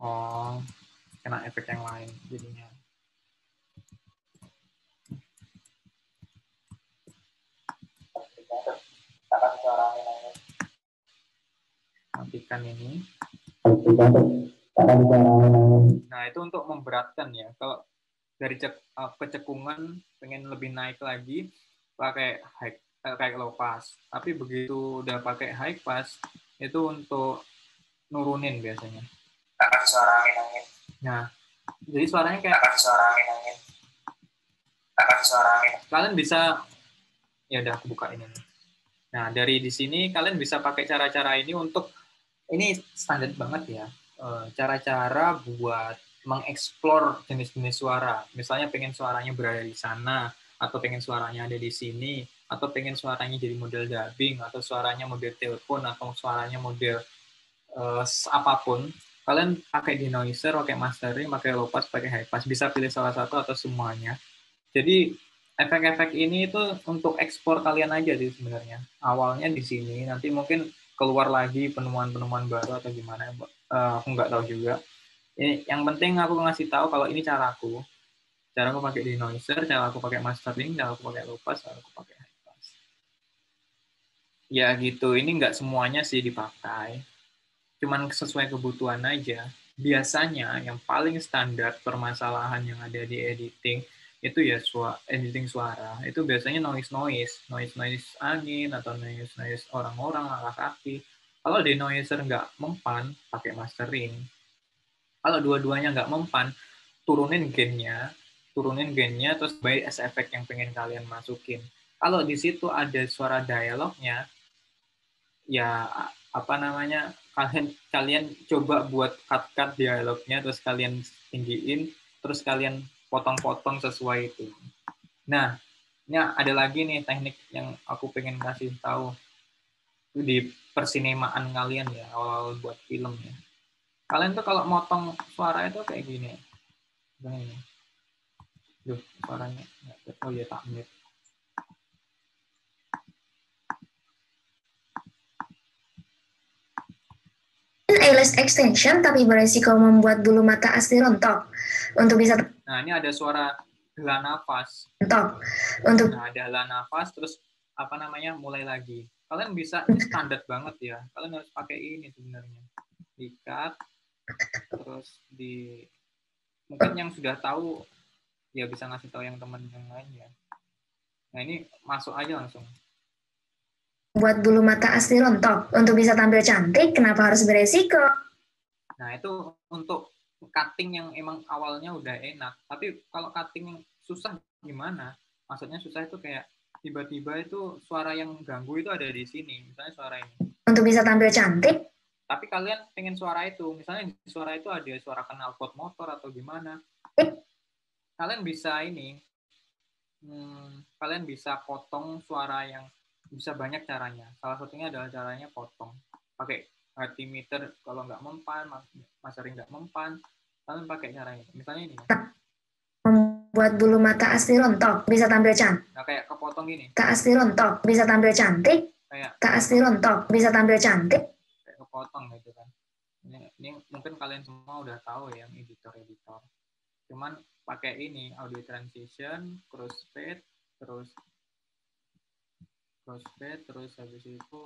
Oh, kena efek yang lain jadinya. Matikan ini. Nah, itu untuk memberatkan ya. Kalau dari kecekungan pengen lebih naik lagi, pakai kayak low pass. Tapi begitu udah pakai high pass, itu untuk nurunin biasanya. Suara angin. Nah, jadi suaranya kayak suara angin. Kalian bisa, ya udah aku buka ini. Nah, dari di sini kalian bisa pakai cara-cara ini untuk, ini standar banget ya, cara-cara buat mengeksplor jenis-jenis suara. Misalnya pengen suaranya berada di sana, atau pengen suaranya ada di sini, atau pengen suaranya jadi model dubbing, atau suaranya model telepon, atau suaranya model apapun. Kalian pakai denoiser, pakai mastering, pakai low pass, pakai high pass. Bisa pilih salah satu atau semuanya. Jadi efek-efek ini itu untuk ekspor kalian aja sih sebenarnya. Awalnya di sini, nanti mungkin keluar lagi penemuan-penemuan baru atau gimana, aku nggak tahu juga. Yang penting aku ngasih tahu kalau ini caraku pakai denoiser, cara aku pakai mastering, cara aku pakai low pass, cara aku pakai high pass. Ya gitu, ini nggak semuanya sih dipakai, cuman sesuai kebutuhan aja. Biasanya yang paling standar permasalahan yang ada di editing itu ya editing suara, itu biasanya noise angin atau noise orang-orang, langkah kaki. Kalau denoiser nggak mempan, pakai mastering. Kalau dua-duanya nggak mempan, turunin gain-nya, terus by as effect yang pengen kalian masukin. Kalau di situ ada suara dialognya, ya kalian coba buat cut dialognya, terus kalian tinggiin, terus kalian potong-potong sesuai itu. Nah, ini ada lagi nih teknik yang aku pengen kasih tahu di persinemaan kalian ya, awal buat film ya. Kalian tuh kalau motong suara itu kayak gini. Begini. Duh, suaranya. Oh ya, tak mute. Eyelash extension tapi beresiko membuat bulu mata asli rontok. Untuk bisa. Nah, ini ada suara hela nafas. Mentok. Untuk Nah, ada hela nafas, terus mulai lagi. Kalian bisa, ini standar banget ya. Kalian harus pakai ini sebenarnya. Dikat, terus mungkin yang sudah tahu ya bisa ngasih tahu yang teman yang lain ya. Nah, ini masuk aja langsung. buat bulu mata asli rontok. Untuk bisa tampil cantik, kenapa harus beresiko? Nah, itu untuk cutting yang emang awalnya udah enak. Tapi kalau cutting yang susah gimana? Maksudnya susah itu kayak tiba-tiba itu suara yang ganggu itu ada di sini. Misalnya suara ini. Untuk bisa tampil cantik, Tapi kalian pengen suara itu. Misalnya di suara itu ada suara knalpot motor atau gimana. Kalian bisa ini. Kalian bisa potong suara yang bisa banyak caranya. Salah satunya adalah caranya potong. Pakai altimeter kalau nggak mempan, mastering nggak mempan, kalian pakai caranya. Misalnya ini. membuat bulu mata asli rontok, bisa tampil cantik. Nah, kayak kepotong gini. Kak asli rontok, bisa tampil cantik. Kayak Kak asli rontok, bisa tampil cantik. kayak kepotong gitu kan. Ini mungkin kalian semua udah tahu ya, editor-editor. Cuman pakai ini, audio transition, crossfade, terus habis itu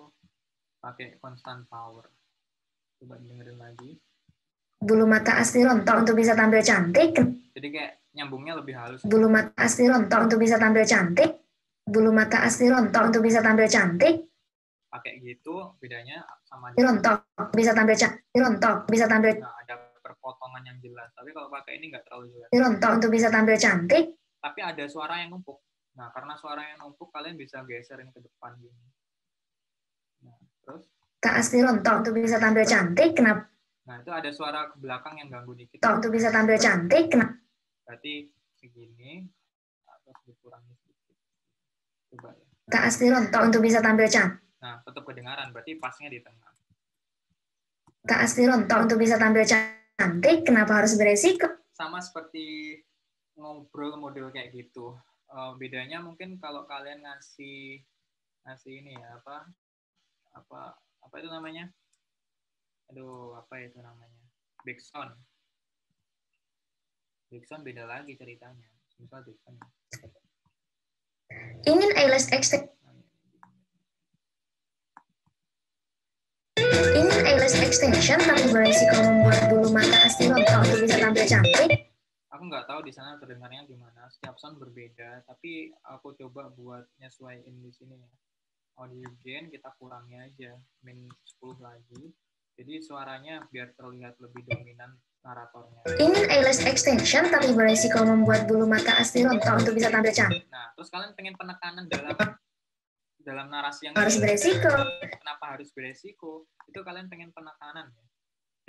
pakai constant power. Coba dengerin lagi. Bulu mata asli rontok untuk bisa tampil cantik. Jadi kayak nyambungnya lebih halus. Bulu mata asli rontok untuk bisa tampil cantik. Bulu mata asli rontok untuk bisa tampil cantik. Pakai gitu bedanya sama Rontok bisa tampil cantik. Rontok bisa tampil. Nah, ada perpotongan yang jelas. Tapi kalau pakai ini nggak terlalu jelas. Rontok untuk bisa tampil cantik. Tapi ada suara yang numpuk. Nah, karena suara yang numpuk kalian bisa geserin ke depan gini. Nah, terus Kak asli rontok untuk bisa tampil cantik. Kenapa? nah, itu ada suara ke belakang yang ganggu dikit. Untuk bisa tampil cantik. Kenapa? Berarti segini atau dikurangi sedikit. Coba ya. Kak asli rontok untuk bisa tampil cantik. Nah, tetap kedengaran. Berarti pasnya di tengah. Kak asli rontok untuk bisa tampil cantik. Kenapa harus beresiko? Sama seperti ngobrol model kayak gitu. Bedanya mungkin kalau kalian ngasih ini ya apa itu namanya? Aduh, apa itu namanya? Backsound. Backsound beda lagi ceritanya. Misal backsound. Ingin eyelash extension. Ingin eyelash extension tapi beresiko membuat bulu mata asli rontok untuk bisa tampil cantik. Aku nggak tahu di sana terdengarnya gimana. Setiap sound berbeda. Tapi aku coba buat nyesuaiin di sini ya. Audio gain kita kurangi aja. Min 10 lagi. Jadi suaranya biar terlihat lebih dominan naratornya. Ingin eyelash extension tapi beresiko membuat bulu mata asli rontok untuk bisa tampil cantik. Nah, terus kalian pengen penekanan dalam narasi yang Harus ini. beresiko. Kenapa harus beresiko? Itu kalian pengen penekanan ya.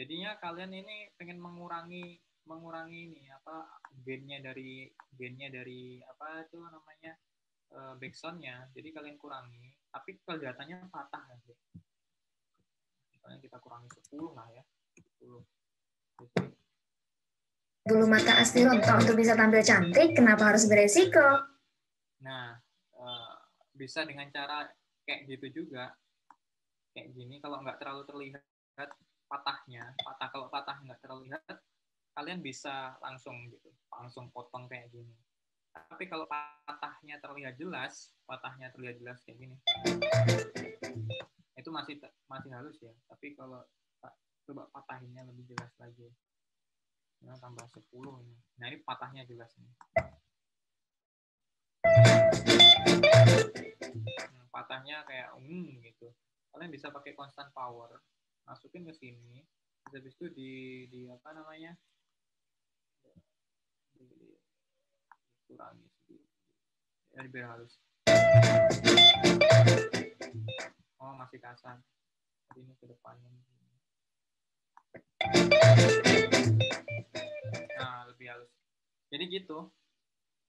Jadinya kalian ini pengen mengurangi ini gainnya dari apa itu namanya backsoundnya. Jadi kalian kurangi, tapi kelihatannya patah nanti. Misalnya kita kurangi 10 lah ya. 10. Bulu mata asli rontok untuk bisa tampil cantik, kenapa harus beresiko? Nah, bisa dengan cara kayak gitu juga. Kayak gini, kalau nggak terlalu terlihat patahnya, kalau patah nggak terlihat, kalian bisa langsung potong kayak gini. Tapi kalau patahnya terlihat jelas kayak gini, itu masih halus ya. Tapi kalau coba patahinnya lebih jelas lagi, nah, tambah 10 ini. Nah, ini patahnya jelas nih. Patahnya kayak gitu. Kalian bisa pakai constant power, masukin ke sini, habis itu di apa namanya, dikurangi sedikit, ya biar halus. Oh, masih kasar. Jadi ini ke depannya. Nah, lebih halus. Jadi gitu.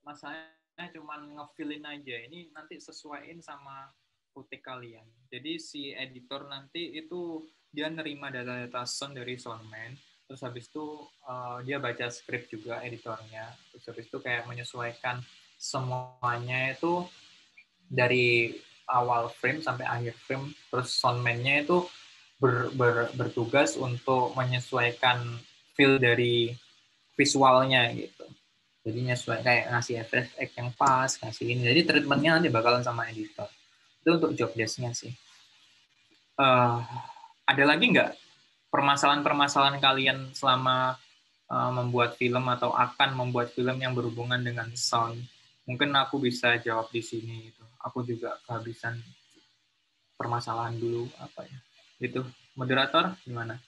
Masalahnya cuman ngefillin aja. Ini nanti sesuaiin sama kutik kalian. Jadi si editor nanti itu dia nerima data sound dari soundman. Terus habis itu dia baca skrip juga editornya. Terus habis itu kayak menyesuaikan semuanya itu dari awal frame sampai akhir frame. Terus soundman-nya itu bertugas untuk menyesuaikan feel dari visualnya gitu. Jadi nyesuai kayak ngasih efek yang pas, ngasih ini. Jadi treatmentnya nanti bakalan sama editor. Itu untuk job desk-nya sih. Ada lagi nggak permasalahan-permasalahan kalian selama membuat film atau akan membuat film yang berhubungan dengan sound? Mungkin aku bisa jawab di sini. Gitu. Aku juga kehabisan permasalahan dulu apa ya. Itu moderator gimana?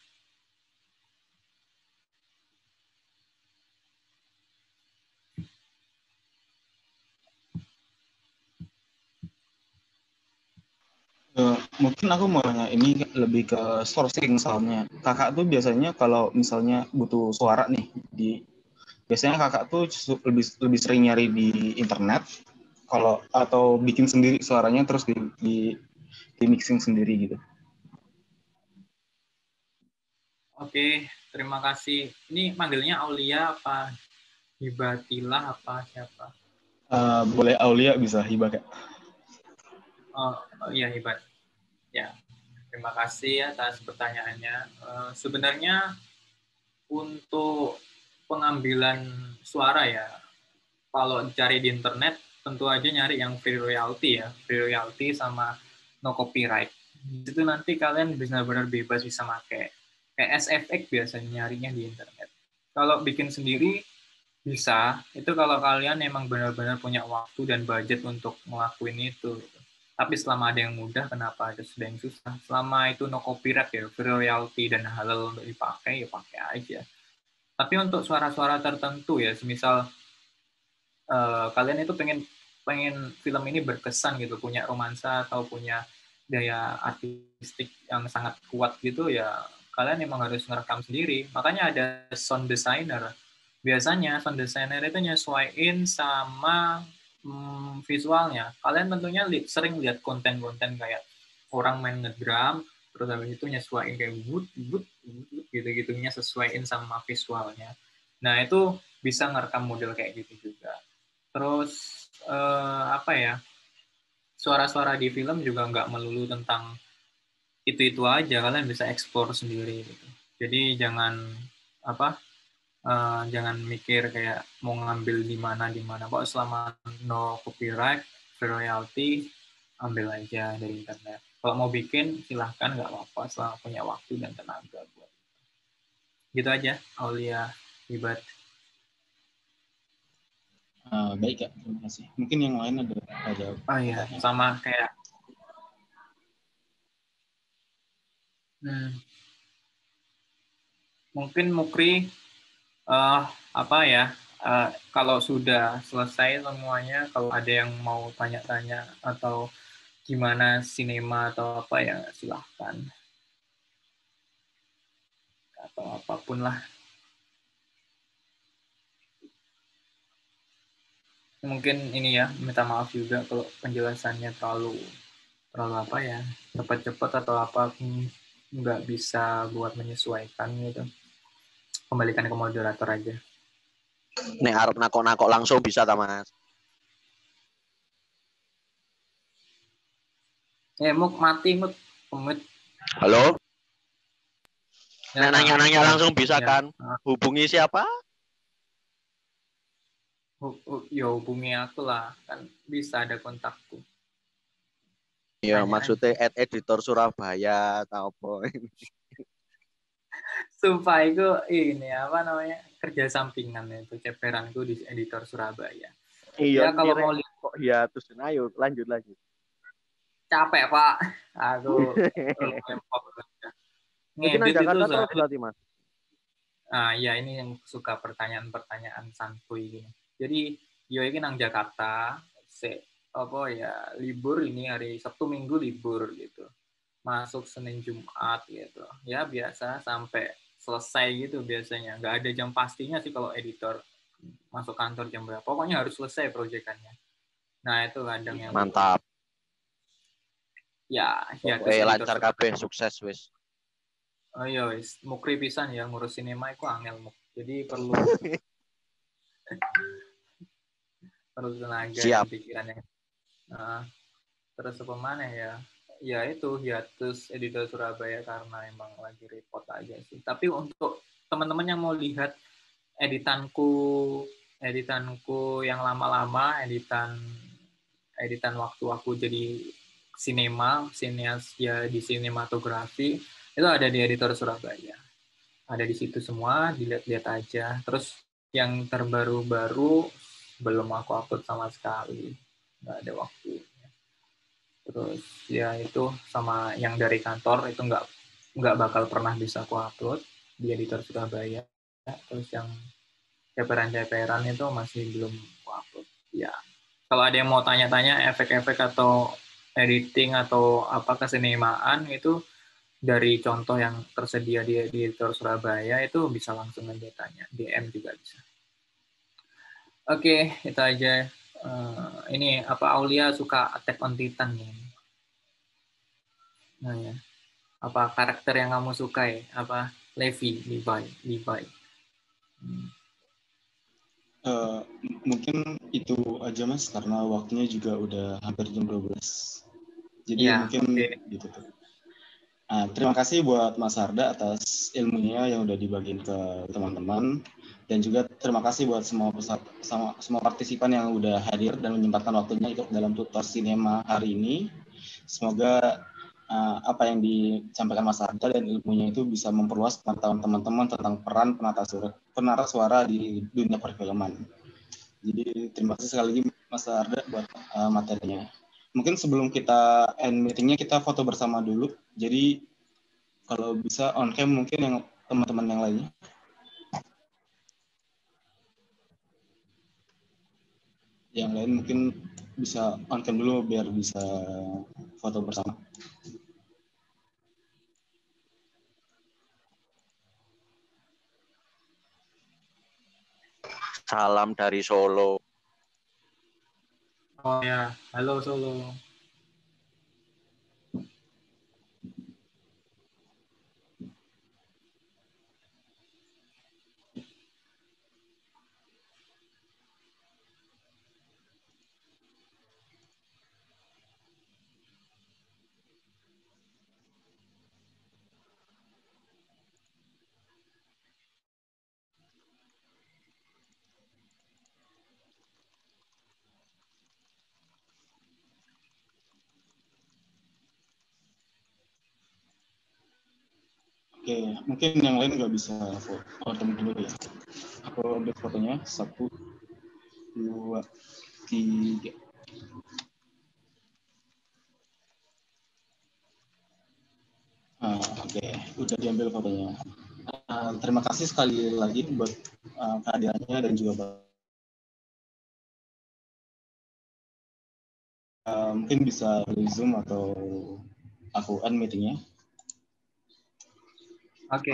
Mungkin aku mau nanya ini lebih ke sourcing soundnya. Kakak tuh biasanya kalau misalnya butuh suara nih, biasanya kakak tuh lebih sering nyari di internet, atau bikin sendiri suaranya terus di mixing sendiri gitu. Oke, terima kasih. Ini manggilnya Aulia apa Hibatilah apa siapa? Boleh Aulia, bisa Hibah Kak. Oh iya Hibat. Ya, terima kasih atas pertanyaannya. Sebenarnya untuk pengambilan suara ya, kalau cari di internet tentu aja nyari yang free royalty ya, free royalty sama no copyright. Itu nanti kalian benar-benar bebas bisa pakai. Kayak SFX biasanya nyarinya di internet. Kalau bikin sendiri bisa, itu kalau kalian emang benar-benar punya waktu dan budget untuk ngelakuin itu. Tapi selama ada yang mudah, kenapa ada sudah yang susah? Selama itu no copyright ya, free royalty dan halal untuk dipakai, ya pakai aja. Tapi untuk suara-suara tertentu ya, semisal kalian itu pengen film ini berkesan gitu, punya romansa atau punya daya artistik yang sangat kuat gitu ya, kalian emang harus ngerekam sendiri. Makanya ada sound designer. Biasanya sound designer itu nyesuaiin sama visualnya. Kalian tentunya sering lihat konten-konten kayak orang main ngedrum, terus habis itu nyesuaiin kayak wood gitu-gitunya, sesuaiin sama visualnya. Nah itu bisa ngerekam model kayak gitu juga. Terus apa ya, suara-suara di film juga nggak melulu tentang itu aja, kalian bisa explore sendiri gitu. Jadi jangan apa jangan mikir kayak mau ngambil di mana kok, selama no copyright, free royalty, ambil aja dari internet. Kalau mau bikin silahkan, nggak apa-apa selama punya waktu dan tenaga buat gitu aja. Aulia Hibat. Baik Kak, terima kasih. Mungkin yang lain ada Oh iya, sama kayak mungkin Mukri apa ya, kalau sudah selesai semuanya, kalau ada yang mau tanya-tanya atau gimana sinema atau apa ya silahkan, atau apapun lah. Mungkin ini ya, minta maaf juga kalau penjelasannya terlalu apa ya, cepat-cepat atau apa, nggak bisa buat menyesuaikan gitu. Kembalikan ke moderator aja. Nek arep nakok-nakok langsung bisa ta, Mas? Muk mati, Muk. Halo? Ya, nanya-nanya langsung bisa ya. kan? Hubungi siapa? Ya hubungi aku lah, kan bisa ada kontakku. Iya, maksudnya editor Surabaya atau apa? Sumpah itu ini apa namanya, kerja sampingan itu, ceperanku di editor Surabaya. Iya, ya kalau mau lihat kok ya terus ayo lanjut. Capek Pak, aku mungkin nang Jakarta terus berarti Mas. Ah ya, ini yang suka pertanyaan santuy gini. Jadi yo ini nang Jakarta, apa ya, libur ini hari Sabtu Minggu libur gitu. Masuk Senin Jumat gitu. Ya biasa sampai selesai gitu biasanya. Nggak ada jam pastinya sih kalau editor masuk kantor jam berapa. Pokoknya harus selesai proyekannya. Nah itu kadang yang mantap. Ya lancar kabeh, sukses wis. Oh iya wis, Mukri pisan ya ngurus sinema iku angel Muk. Jadi perlu tenaga dan pikiran yang terus apa mana ya? Ya itu hiatus editor Surabaya karena emang lagi repot aja sih. Tapi untuk teman-teman yang mau lihat editanku editanku yang lama-lama, editan waktu aku jadi sineas ya di sinematografi, itu ada di editor Surabaya. Ada di situ semua, dilihat-lihat aja. Terus yang terbaru-baru belum aku upload sama sekali, nggak ada waktu. Terus ya itu sama yang dari kantor itu nggak bakal pernah bisa aku upload di editor Surabaya. Terus yang ceperan-ceperan itu masih belum aku upload. Ya, kalau ada yang mau tanya-tanya efek-efek atau editing atau apa kesenimaan itu dari contoh yang tersedia di editor Surabaya itu bisa langsung aja tanya, DM juga bisa. Oke, itu aja. Ini apa Aulia suka Attack on Titan nih? Nah ya, apa karakter yang kamu sukai? Apa Levi? Mungkin itu aja Mas, karena waktunya juga udah hampir jam 12. Jadi Ya, mungkin gitu tuh. Nah, terima kasih buat Mas Arda atas ilmunya yang udah dibagiin ke teman-teman, dan juga terima kasih buat semua partisipan yang udah hadir dan menyempatkan waktunya ikut dalam tutor sinema hari ini. Semoga apa yang disampaikan Mas Arda dan ilmunya itu bisa memperluas pengetahuan teman-teman tentang peran penata suara di dunia perfilman. Jadi terima kasih sekali lagi Mas Arda buat materinya. Mungkin sebelum kita end meetingnya kita foto bersama dulu. Jadi kalau bisa on cam mungkin yang teman-teman yang lainnya. Yang lain mungkin bisa on cam dulu biar bisa foto bersama. Salam dari Solo. Oh ya, halo Solo. Oke, mungkin yang lain nggak bisa foto dulu ya. Aku update fotonya 1, 2, 3. Oke, udah diambil fotonya. Terima kasih sekali lagi buat kehadirannya dan juga mungkin bisa dari Zoom atau aku end meetingnya. Oke.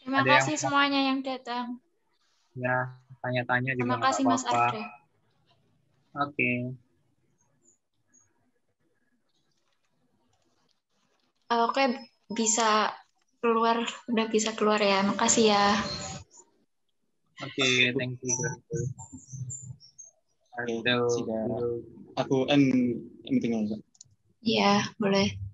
Terima kasih semuanya yang datang. Ya, tanya-tanya juga Terima kasih Mas Arda. Oke. Oke, bisa keluar, udah bisa keluar ya. Makasih ya. Oke, thank you. Oke, aku end meetingnya. Iya, boleh.